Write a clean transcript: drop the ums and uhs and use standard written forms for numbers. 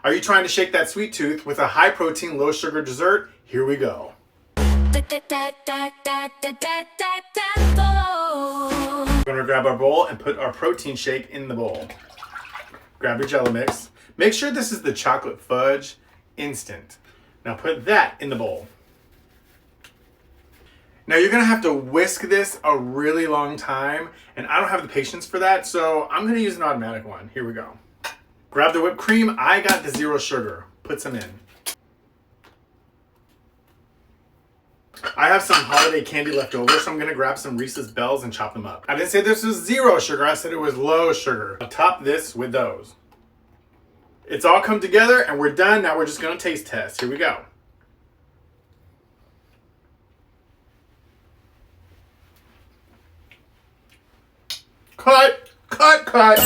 Are you trying to shake that sweet tooth with a high protein, low sugar dessert? Here we go. We're gonna grab our bowl and put our protein shake in the bowl. Grab your Jell-O mix. Make sure this is the chocolate fudge instant. Now put that in the bowl. Now you're gonna have to whisk this a really long time, and I don't have the patience for that, so I'm gonna use an automatic one. Here we go. Grab the whipped cream. I got the 0 sugar. Put some in. I have some holiday candy left over, so I'm gonna grab some Reese's Bells and chop them up. I didn't say this was 0 sugar, I said it was low sugar. I'll top this with those. It's all come together and we're done. Now we're just gonna taste test. Here we go. Cut, cut, cut.